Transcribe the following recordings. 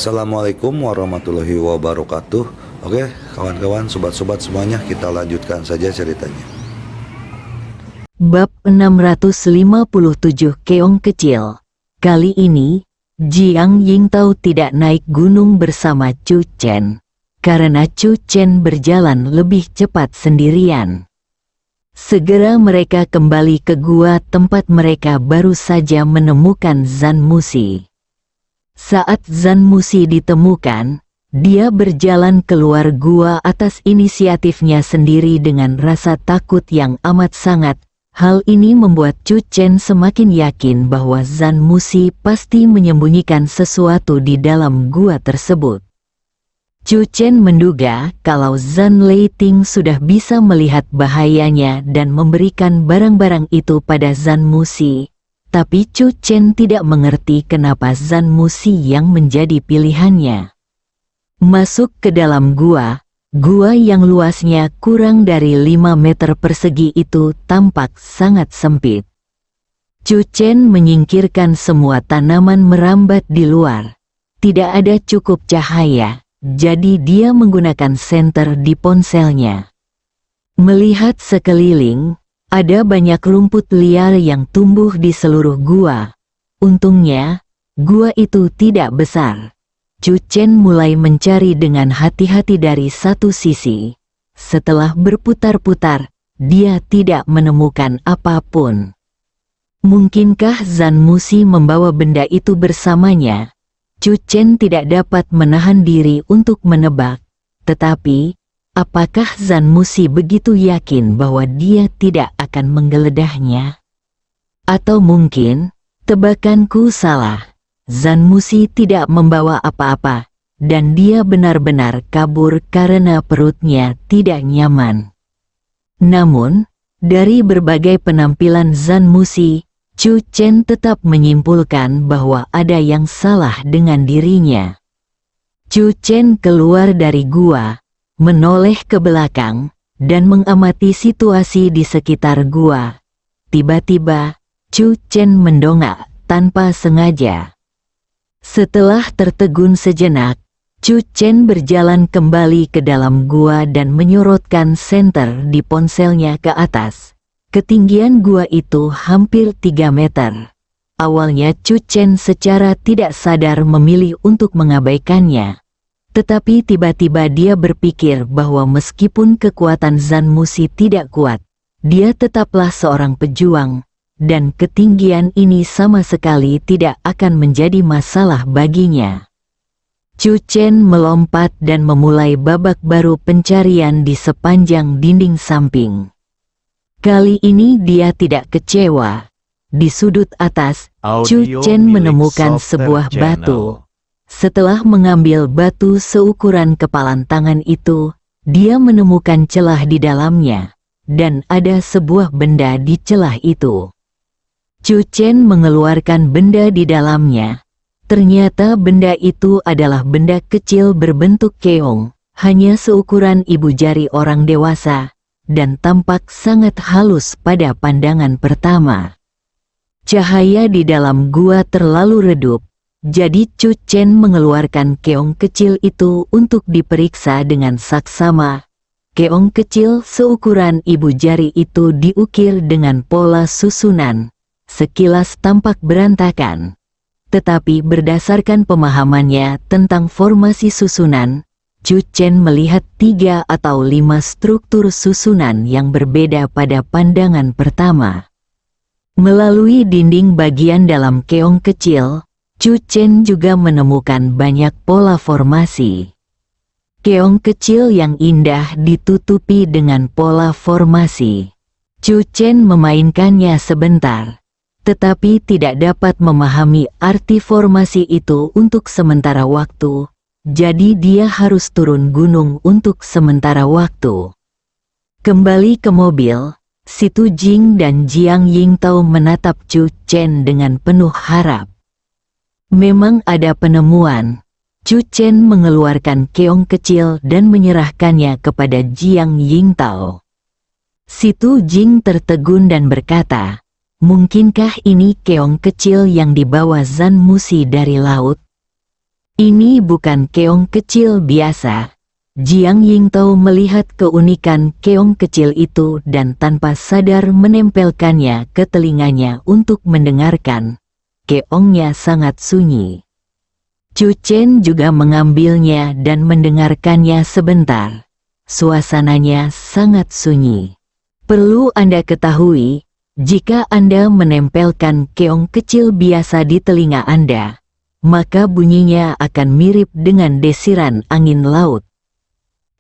Assalamualaikum warahmatullahi wabarakatuh. Oke, kawan-kawan, sobat-sobat semuanya, kita lanjutkan saja ceritanya. Bab 657 Keong Kecil. Kali ini, Jiang Yingtao tidak naik gunung bersama Chu Chen, karena Chu Chen berjalan lebih cepat sendirian. Segera mereka kembali ke gua tempat mereka baru saja menemukan Zhan Musi. Saat Zhan Musi ditemukan, dia berjalan keluar gua atas inisiatifnya sendiri dengan rasa takut yang amat sangat. Hal ini membuat Chu Chen semakin yakin bahwa Zhan Musi pasti menyembunyikan sesuatu di dalam gua tersebut. Chu Chen menduga kalau Zhan Leiting sudah bisa melihat bahayanya dan memberikan barang-barang itu pada Zhan Musi. Tapi Chu Chen tidak mengerti kenapa Zhan Musi yang menjadi pilihannya. Masuk ke dalam gua yang luasnya kurang dari 5 meter persegi itu tampak sangat sempit. Chu Chen menyingkirkan semua tanaman merambat di luar. Tidak ada cukup cahaya, jadi dia menggunakan senter di ponselnya. Melihat sekeliling, ada banyak rumput liar yang tumbuh di seluruh gua. Untungnya, gua itu tidak besar. Chu Chen mulai mencari dengan hati-hati dari satu sisi. Setelah berputar-putar, dia tidak menemukan apapun. Mungkinkah Zhan Musi membawa benda itu bersamanya? Chu Chen tidak dapat menahan diri untuk menebak. Tetapi, apakah Zhan Musi begitu yakin bahwa dia tidak akan menggeledahnya? Atau mungkin, tebakanku salah. Zhan Musi tidak membawa apa-apa, dan dia benar-benar kabur karena perutnya tidak nyaman. Namun, dari berbagai penampilan Zhan Musi, Chu Chen tetap menyimpulkan bahwa ada yang salah dengan dirinya. Chu Chen keluar dari gua, menoleh ke belakang, dan mengamati situasi di sekitar gua. Tiba-tiba, Chu Chen mendongak tanpa sengaja. Setelah tertegun sejenak, Chu Chen berjalan kembali ke dalam gua dan menyorotkan senter di ponselnya ke atas. Ketinggian gua itu hampir 3 meter. Awalnya Chu Chen secara tidak sadar memilih untuk mengabaikannya. Tetapi tiba-tiba dia berpikir bahwa meskipun kekuatan Zhan Musi tidak kuat, dia tetaplah seorang pejuang, dan ketinggian ini sama sekali tidak akan menjadi masalah baginya. Chu Chen melompat dan memulai babak baru pencarian di sepanjang dinding samping. Kali ini dia tidak kecewa. Di sudut atas, Chu Chen menemukan sebuah batu. Setelah mengambil batu seukuran kepalan tangan itu, dia menemukan celah di dalamnya, dan ada sebuah benda di celah itu. Chu Chen mengeluarkan benda di dalamnya. Ternyata benda itu adalah benda kecil berbentuk keong, hanya seukuran ibu jari orang dewasa, dan tampak sangat halus pada pandangan pertama. Cahaya di dalam gua terlalu redup, jadi Chu Chen mengeluarkan keong kecil itu untuk diperiksa dengan saksama. Keong kecil seukuran ibu jari itu diukir dengan pola susunan. Sekilas tampak berantakan. Tetapi berdasarkan pemahamannya tentang formasi susunan, Chu Chen melihat 3 atau 5 struktur susunan yang berbeda pada pandangan pertama. Melalui dinding bagian dalam keong kecil, Chu Chen juga menemukan banyak pola formasi. Keong kecil yang indah ditutupi dengan pola formasi. Chu Chen memainkannya sebentar, tetapi tidak dapat memahami arti formasi itu untuk sementara waktu. Jadi dia harus turun gunung untuk sementara waktu. Kembali ke mobil, Situ Jing dan Jiang Yingtao menatap Chu Chen dengan penuh harap. Memang ada penemuan. Chu Chen mengeluarkan keong kecil dan menyerahkannya kepada Jiang Yingtao. Situ Jing tertegun dan berkata, "Mungkinkah ini keong kecil yang dibawa Zhan Musi dari laut?" Ini bukan keong kecil biasa. Jiang Yingtao melihat keunikan keong kecil itu dan tanpa sadar menempelkannya ke telinganya untuk mendengarkan. Keongnya sangat sunyi. Chu Chen juga mengambilnya dan mendengarkannya sebentar. Suasananya sangat sunyi. Perlu Anda ketahui, jika Anda menempelkan keong kecil biasa di telinga Anda, maka bunyinya akan mirip dengan desiran angin laut.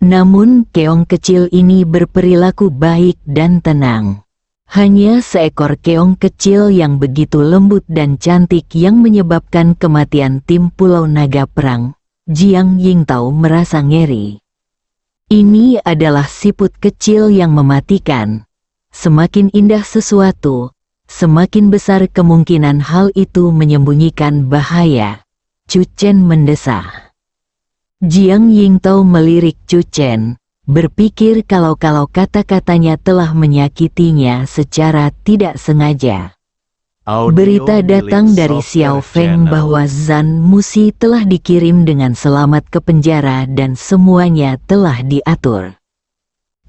Namun keong kecil ini berperilaku baik dan tenang. Hanya seekor keong kecil yang begitu lembut dan cantik yang menyebabkan kematian tim Pulau Naga Perang. Jiang Yingtao merasa ngeri. Ini adalah siput kecil yang mematikan. Semakin indah sesuatu, semakin besar kemungkinan hal itu menyembunyikan bahaya. Chu Chen mendesah. Jiang Yingtao melirik Chu Chen, berpikir kalau kata-katanya telah menyakitinya secara tidak sengaja. Berita datang dari Xiao Feng bahwa Zhan Musi telah dikirim dengan selamat ke penjara dan semuanya telah diatur.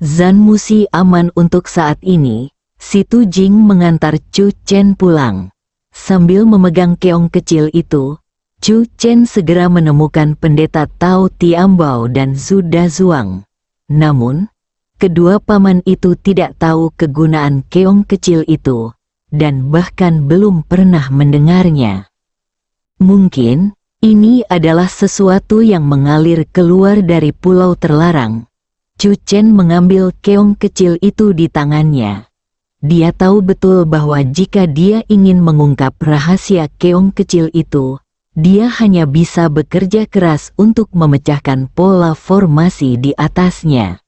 Zhan Musi aman untuk saat ini. Si Tu Jing mengantar Chu Chen pulang. Sambil memegang keong kecil itu, Chu Chen segera menemukan pendeta Tao Tiambao dan Zhu Dazuang. Namun, kedua paman itu tidak tahu kegunaan keong kecil itu, dan bahkan belum pernah mendengarnya. Mungkin, ini adalah sesuatu yang mengalir keluar dari pulau terlarang. Chu Chen mengambil keong kecil itu di tangannya. Dia tahu betul bahwa jika dia ingin mengungkap rahasia keong kecil itu, dia hanya bisa bekerja keras untuk memecahkan pola formasi di atasnya.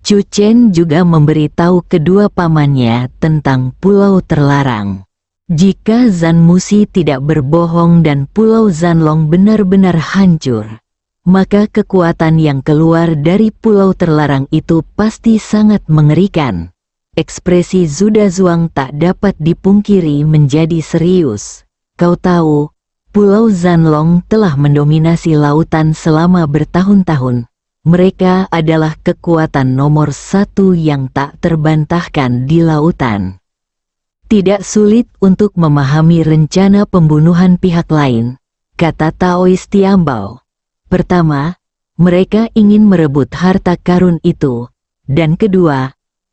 Chu Chen juga memberitahu kedua pamannya tentang pulau terlarang. Jika Zhan Musi tidak berbohong dan pulau Zhanlong benar-benar hancur, maka kekuatan yang keluar dari pulau terlarang itu pasti sangat mengerikan. Ekspresi Zhu Dazuang tak dapat dipungkiri menjadi serius. Kau tahu, Pulau Zhanlong telah mendominasi lautan selama bertahun-tahun. Mereka adalah kekuatan nomor satu yang tak terbantahkan di lautan. Tidak sulit untuk memahami rencana pembunuhan pihak lain, kata Taois Tiambao. Pertama, mereka ingin merebut harta karun itu, dan kedua,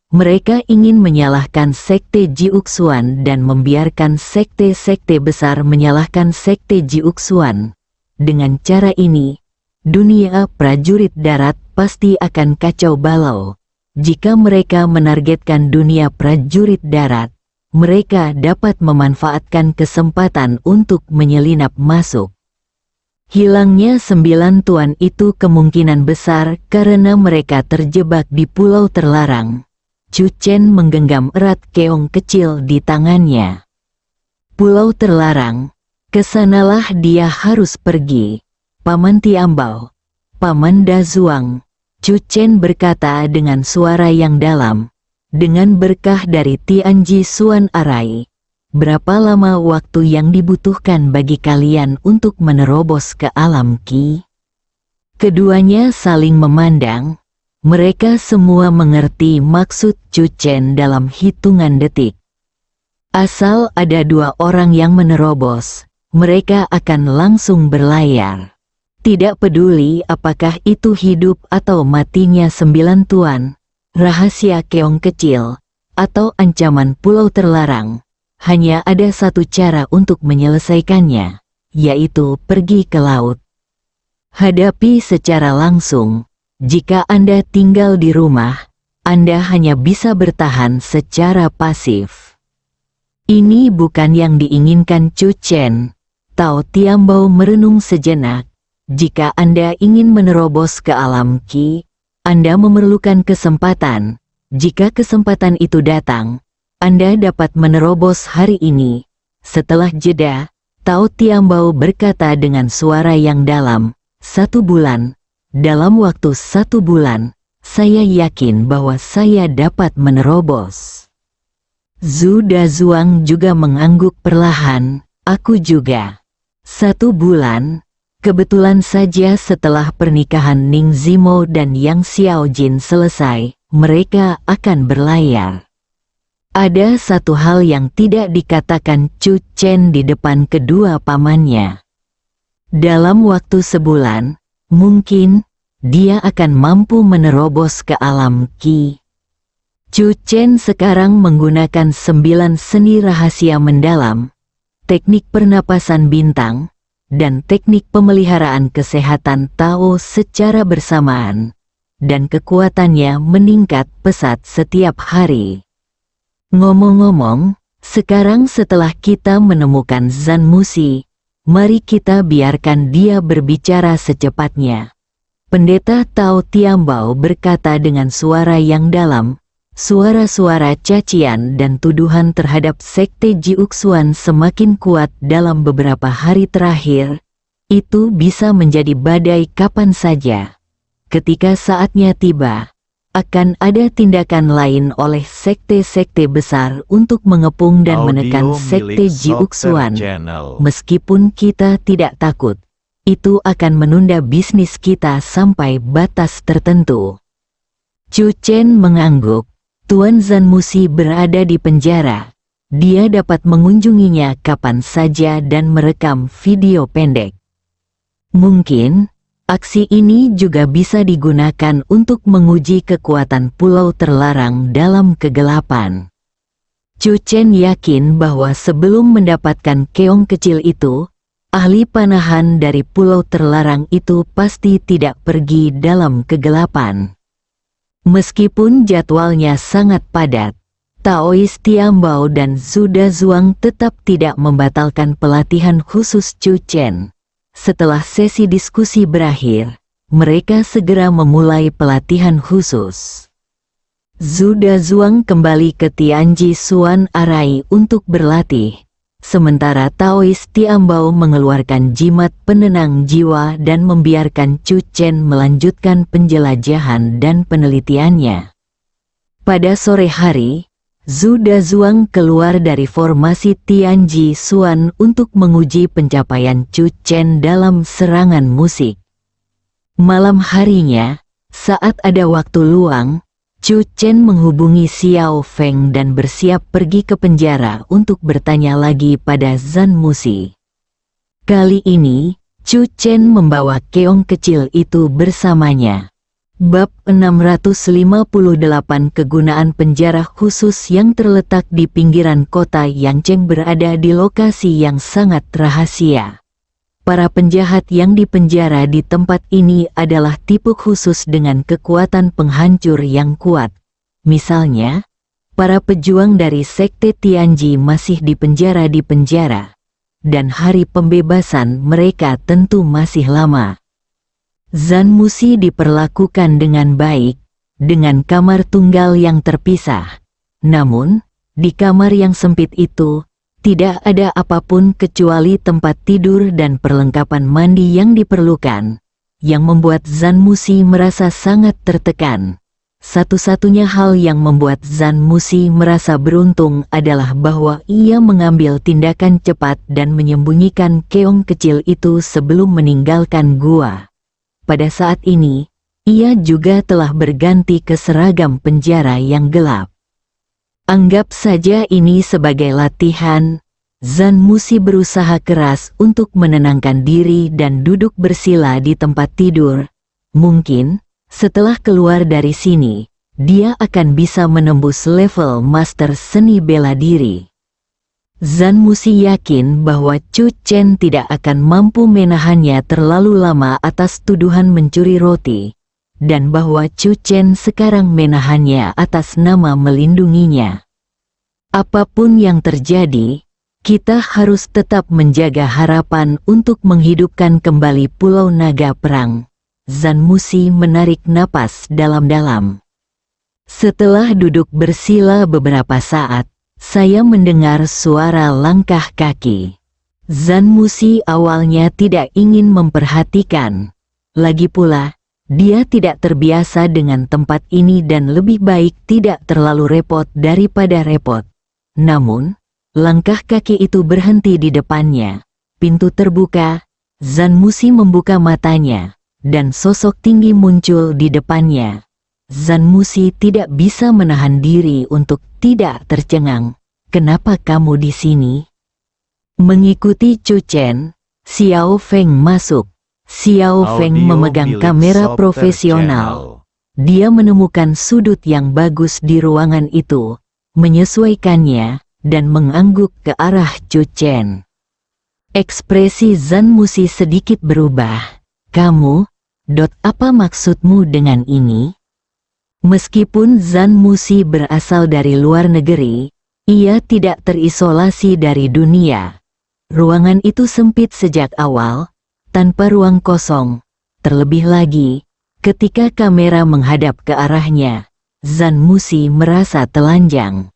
mereka ingin menyalahkan sekte Jiuxuan dan membiarkan sekte-sekte besar menyalahkan sekte Jiuxuan. Dengan cara ini, dunia prajurit darat pasti akan kacau balau. Jika mereka menargetkan dunia prajurit darat, mereka dapat memanfaatkan kesempatan untuk menyelinap masuk. Hilangnya 9 tuan itu kemungkinan besar karena mereka terjebak di pulau terlarang. Chu Chen menggenggam erat keong kecil di tangannya. Pulau terlarang, kesanalah dia harus pergi. Paman Tiambao, Paman Dazuang, Chu Chen berkata dengan suara yang dalam. Dengan berkah dari Tianji Xuan Arai, berapa lama waktu yang dibutuhkan bagi kalian untuk menerobos ke alam Qi? Keduanya saling memandang. Mereka semua mengerti maksud Chu Chen dalam hitungan detik. Asal ada 2 orang yang menerobos, mereka akan langsung berlayar. Tidak peduli apakah itu hidup atau matinya 9 tuan, rahasia keong kecil, atau ancaman pulau terlarang. Hanya ada satu cara untuk menyelesaikannya, yaitu pergi ke laut. Hadapi secara langsung. Jika Anda tinggal di rumah, Anda hanya bisa bertahan secara pasif. Ini bukan yang diinginkan Chu Chen. Tao Tiambao merenung sejenak. Jika Anda ingin menerobos ke alam Qi, Anda memerlukan kesempatan. Jika kesempatan itu datang, Anda dapat menerobos hari ini. Setelah jeda, Tao Tiambao berkata dengan suara yang dalam, 1 bulan. Dalam waktu 1 bulan, saya yakin bahwa saya dapat menerobos. Zhu Dazuang juga mengangguk perlahan, aku juga. 1 bulan, Kebetulan saja setelah pernikahan Ning Zimo dan Yang Xiaojin selesai, mereka akan berlayar. Ada satu hal yang tidak dikatakan Chu Chen di depan kedua pamannya. Dalam waktu sebulan, mungkin dia akan mampu menerobos ke alam Qi. Chu Chen sekarang menggunakan 9 seni rahasia mendalam, teknik pernapasan bintang, dan teknik pemeliharaan kesehatan Tao secara bersamaan, dan kekuatannya meningkat pesat setiap hari. Ngomong-ngomong, sekarang setelah kita menemukan Zan Musi, mari kita biarkan dia berbicara secepatnya. Pendeta Tao Tiambao berkata dengan suara yang dalam. Suara-suara cacian dan tuduhan terhadap sekte Jiuxuan semakin kuat dalam beberapa hari terakhir. Itu bisa menjadi badai kapan saja. Ketika saatnya tiba, akan ada tindakan lain oleh sekte-sekte besar untuk mengepung dan menekan sekte Jiuxuan. Meskipun kita tidak takut, itu akan menunda bisnis kita sampai batas tertentu. Chu Chen mengangguk. Tuan Zan Musi berada di penjara. Dia dapat mengunjunginya kapan saja dan merekam video pendek. Mungkin, aksi ini juga bisa digunakan untuk menguji kekuatan pulau terlarang dalam kegelapan. Chu Chen yakin bahwa sebelum mendapatkan keong kecil itu, ahli panahan dari pulau terlarang itu pasti tidak pergi dalam kegelapan. Meskipun jadwalnya sangat padat, Taois Tiambao dan Zuda Zuang tetap tidak membatalkan pelatihan khusus Chu Chen. Setelah sesi diskusi berakhir, mereka segera memulai pelatihan khusus. Zuda Zuang kembali ke Tianji Xuan Arai untuk berlatih. Sementara Taois Tiambao mengeluarkan jimat penenang jiwa dan membiarkan Chu Chen melanjutkan penjelajahan dan penelitiannya. Pada sore hari, Zuda Zuang keluar dari formasi Tianji Xuan untuk menguji pencapaian Chu Chen dalam serangan musik. Malam harinya, saat ada waktu luang, Chu Chen menghubungi Xiao Feng dan bersiap pergi ke penjara untuk bertanya lagi pada Zan Musi. Kali ini, Chu Chen membawa keong kecil itu bersamanya. Bab 658 Kegunaan penjara khusus yang terletak di pinggiran kota Yangcheng berada di lokasi yang sangat rahasia. Para penjahat yang dipenjara di tempat ini adalah tipe khusus dengan kekuatan penghancur yang kuat. Misalnya, para pejuang dari sekte Tianji masih dipenjara di penjara, dan hari pembebasan mereka tentu masih lama. Zan Musi diperlakukan dengan baik, dengan kamar tunggal yang terpisah. Namun, di kamar yang sempit itu, tidak ada apapun kecuali tempat tidur dan perlengkapan mandi yang diperlukan, yang membuat Zan Musi merasa sangat tertekan. Satu-satunya hal yang membuat Zan Musi merasa beruntung adalah bahwa ia mengambil tindakan cepat dan menyembunyikan keong kecil itu sebelum meninggalkan gua. Pada saat ini, ia juga telah berganti ke seragam penjara yang gelap. Anggap saja ini sebagai latihan. Zan Musi berusaha keras untuk menenangkan diri dan duduk bersila di tempat tidur. Mungkin, setelah keluar dari sini, dia akan bisa menembus level master seni bela diri. Zan Musi yakin bahwa Chu Chen tidak akan mampu menahannya terlalu lama atas tuduhan mencuri roti, dan bahwa Chu Chen sekarang menahannya atas nama melindunginya. Apapun yang terjadi, kita harus tetap menjaga harapan untuk menghidupkan kembali Pulau Naga Perang. Zan Musi menarik napas dalam-dalam. Setelah duduk bersila beberapa saat, saya mendengar suara langkah kaki. Zan Musi awalnya tidak ingin memperhatikan. Lagi pula, dia tidak terbiasa dengan tempat ini dan lebih baik tidak terlalu repot daripada repot. Namun, langkah kaki itu berhenti di depannya. Pintu terbuka, Zan Musi membuka matanya, dan sosok tinggi muncul di depannya. Zan Musi tidak bisa menahan diri untuk tidak tercengang. Kenapa kamu di sini? Mengikuti Chu Chen, Xiao Feng masuk. Xiao Feng memegang kamera profesional. Dia menemukan sudut yang bagus di ruangan itu, menyesuaikannya, dan mengangguk ke arah Chu Chen. Ekspresi Zan Musi sedikit berubah. Kamu, apa maksudmu dengan ini? Meskipun Zan Musi berasal dari luar negeri, ia tidak terisolasi dari dunia. Ruangan itu sempit sejak awal, tanpa ruang kosong. Terlebih lagi, ketika kamera menghadap ke arahnya, Zan Musi merasa telanjang.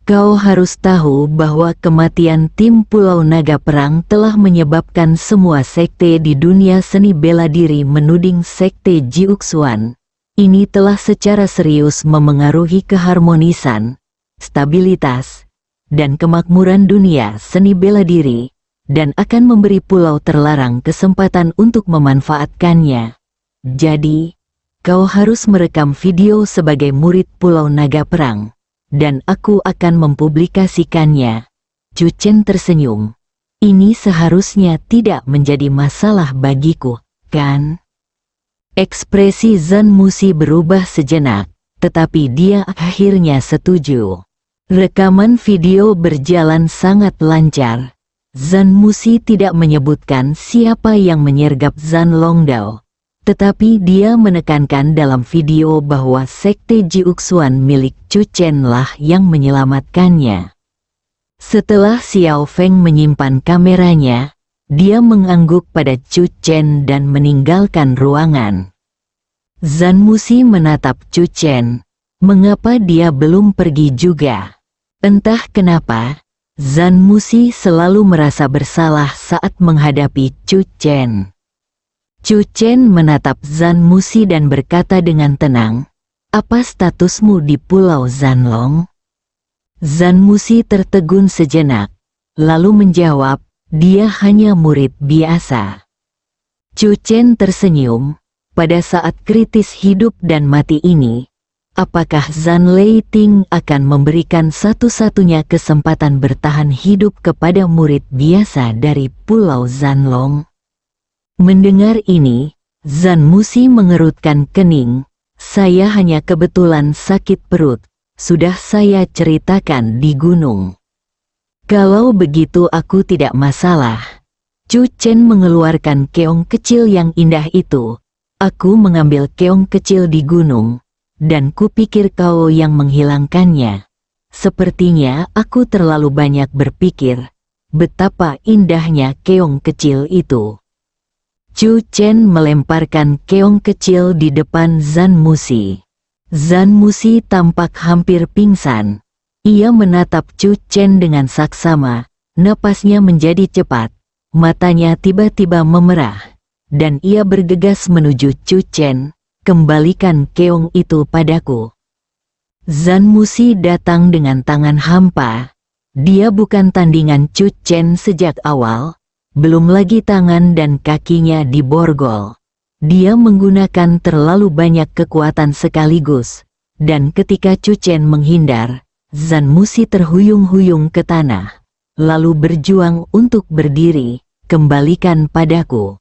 Kau harus tahu bahwa kematian tim Pulau Naga Perang telah menyebabkan semua sekte di dunia seni bela diri menuding sekte Jiuxuan. Ini telah secara serius memengaruhi keharmonisan, stabilitas, dan kemakmuran dunia seni bela diri, dan akan memberi pulau terlarang kesempatan untuk memanfaatkannya. Jadi, kau harus merekam video sebagai murid Pulau Naga Perang, dan aku akan mempublikasikannya. Chu Chen tersenyum. Ini seharusnya tidak menjadi masalah bagiku, kan? Ekspresi Zan Musi berubah sejenak, tetapi dia akhirnya setuju. Rekaman video berjalan sangat lancar. Zan Musi tidak menyebutkan siapa yang menyergap Zan Longdao, tetapi dia menekankan dalam video bahwa sekte Jiuxuan milik Chu Chen lah yang menyelamatkannya. Setelah Xiao Feng menyimpan kameranya, dia mengangguk pada Chu Chen dan meninggalkan ruangan. Zan Musi menatap Chu Chen. Mengapa dia belum pergi juga? Entah kenapa, Zan Musi selalu merasa bersalah saat menghadapi Chu Chen. Chu Chen menatap Zan Musi dan berkata dengan tenang, "Apa statusmu di Pulau Zanlong?" Zan Musi tertegun sejenak, lalu menjawab, "Dia hanya murid biasa." Chu Chen tersenyum. Pada saat kritis hidup dan mati ini, apakah Zan Leiting akan memberikan satu-satunya kesempatan bertahan hidup kepada murid biasa dari Pulau Zanlong? Mendengar ini, Zan Musi mengerutkan kening. Saya hanya kebetulan sakit perut, sudah saya ceritakan di gunung. Kalau begitu aku tidak masalah. Chu Chen mengeluarkan keong kecil yang indah itu. Aku mengambil keong kecil di gunung, dan kupikir kau yang menghilangkannya. Sepertinya aku terlalu banyak berpikir, betapa indahnya keong kecil itu. Chu Chen melemparkan keong kecil di depan Zan Musi. Zan Musi tampak hampir pingsan. Ia menatap Chu Chen dengan saksama, napasnya menjadi cepat, matanya tiba-tiba memerah, dan ia bergegas menuju Chu Chen. Kembalikan keong itu padaku. Zan Musi datang dengan tangan hampa. Dia bukan tandingan Chu Chen sejak awal, belum lagi tangan dan kakinya diborgol. Dia menggunakan terlalu banyak kekuatan sekaligus, dan ketika Chu Chen menghindar, Zan Musi terhuyung-huyung ke tanah, lalu berjuang untuk berdiri. Kembalikan padaku.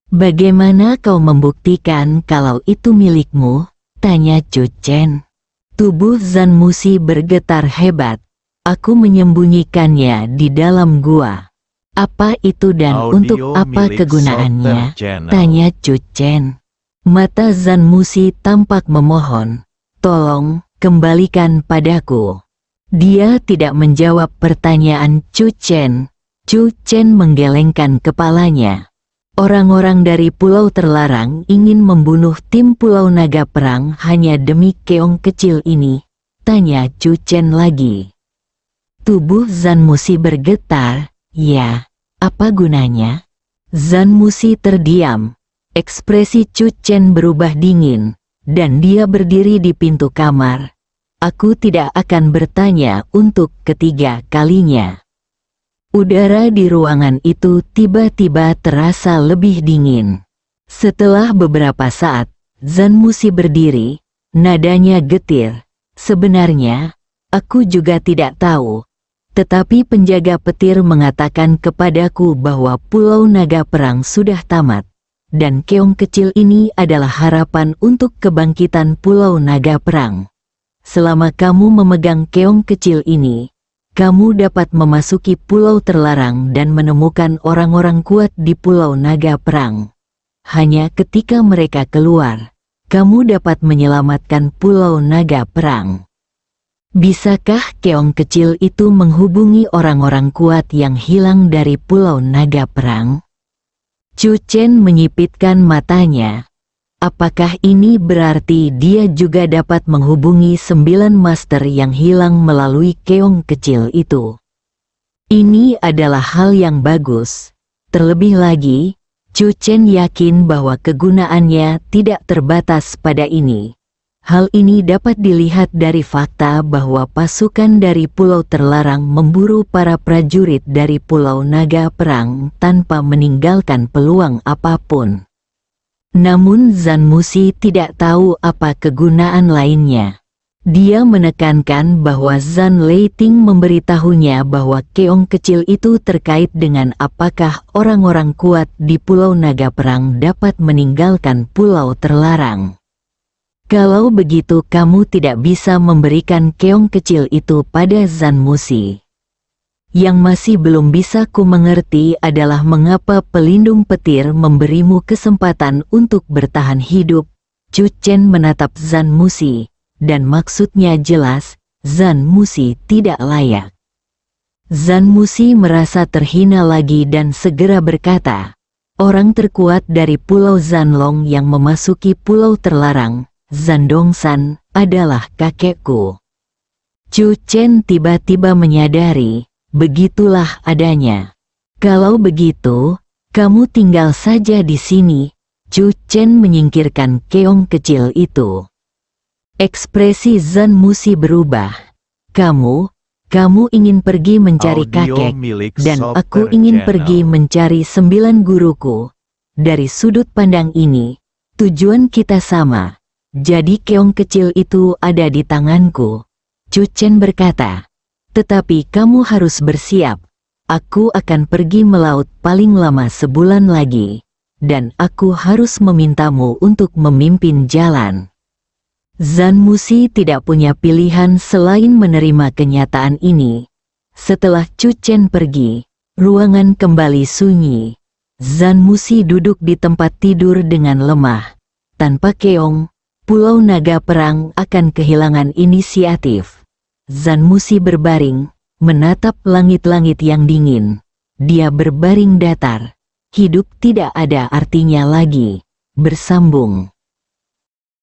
Bagaimana kau membuktikan kalau itu milikmu? Tanya Chu Chen. Tubuh Zan Musi bergetar hebat. Aku menyembunyikannya di dalam gua. Apa itu dan untuk apa kegunaannya? Tanya Chu Chen. Mata Zan Musi tampak memohon. Tolong, kembalikan padaku. Dia tidak menjawab pertanyaan Chu Chen. Chu Chen menggelengkan kepalanya. Orang-orang dari Pulau Terlarang ingin membunuh tim Pulau Naga Perang hanya demi keong kecil ini. Tanya Chu Chen lagi. Tubuh Zan Musi bergetar. Ya, apa gunanya? Zan Musi terdiam. Ekspresi Chu Chen berubah dingin, dan dia berdiri di pintu kamar. Aku tidak akan bertanya untuk ketiga kalinya. Udara di ruangan itu tiba-tiba terasa lebih dingin. Setelah beberapa saat, Zan Musi berdiri, nadanya getir. Sebenarnya, aku juga tidak tahu. Tetapi penjaga petir mengatakan kepadaku bahwa Pulau Naga Perang sudah tamat. Dan keong kecil ini adalah harapan untuk kebangkitan Pulau Naga Perang. Selama kamu memegang keong kecil ini, kamu dapat memasuki pulau terlarang dan menemukan orang-orang kuat di Pulau Naga Perang. Hanya ketika mereka keluar, kamu dapat menyelamatkan Pulau Naga Perang. Bisakah keong kecil itu menghubungi orang-orang kuat yang hilang dari Pulau Naga Perang? Chu Chen menyipitkan matanya. Apakah ini berarti dia juga dapat menghubungi 9 master yang hilang melalui keong kecil itu? Ini adalah hal yang bagus. Terlebih lagi, Chu Chen yakin bahwa kegunaannya tidak terbatas pada ini. Hal ini dapat dilihat dari fakta bahwa pasukan dari Pulau Terlarang memburu para prajurit dari Pulau Naga Perang tanpa meninggalkan peluang apapun. Namun Zan Musi tidak tahu apa kegunaan lainnya. Dia menekankan bahwa Zan Leiting memberitahunya bahwa keong kecil itu terkait dengan apakah orang-orang kuat di Pulau Naga Perang dapat meninggalkan Pulau Terlarang. Kalau begitu kamu tidak bisa memberikan keong kecil itu pada Zan Musi. Yang masih belum bisa ku mengerti adalah mengapa pelindung petir memberimu kesempatan untuk bertahan hidup. Chu Chen menatap Zan Musi, dan maksudnya jelas, Zan Musi tidak layak. Zan Musi merasa terhina lagi dan segera berkata, orang terkuat dari Pulau Zanlong yang memasuki Pulau Terlarang, Zan Dongsan, adalah kakekku. Chu Chen tiba-tiba menyadari, begitulah adanya. Kalau begitu, kamu tinggal saja di sini. Chu Chen menyingkirkan keong kecil itu. Ekspresi Zan Musi berubah. Kamu ingin pergi mencari kakek, dan aku ingin pergi mencari 9 guruku. Dari sudut pandang ini, tujuan kita sama. Jadi keong kecil itu ada di tanganku. Chu Chen berkata, tetapi kamu harus bersiap. Aku akan pergi melaut paling lama sebulan lagi. Dan aku harus memintamu untuk memimpin jalan. Zan Musi tidak punya pilihan selain menerima kenyataan ini. Setelah Chu Chen pergi, ruangan kembali sunyi. Zan Musi duduk di tempat tidur dengan lemah. Tanpa keong, Pulau Naga Perang akan kehilangan inisiatif. Zan Musi berbaring, menatap langit-langit yang dingin. Dia berbaring datar. Hidup tidak ada artinya lagi. Bersambung.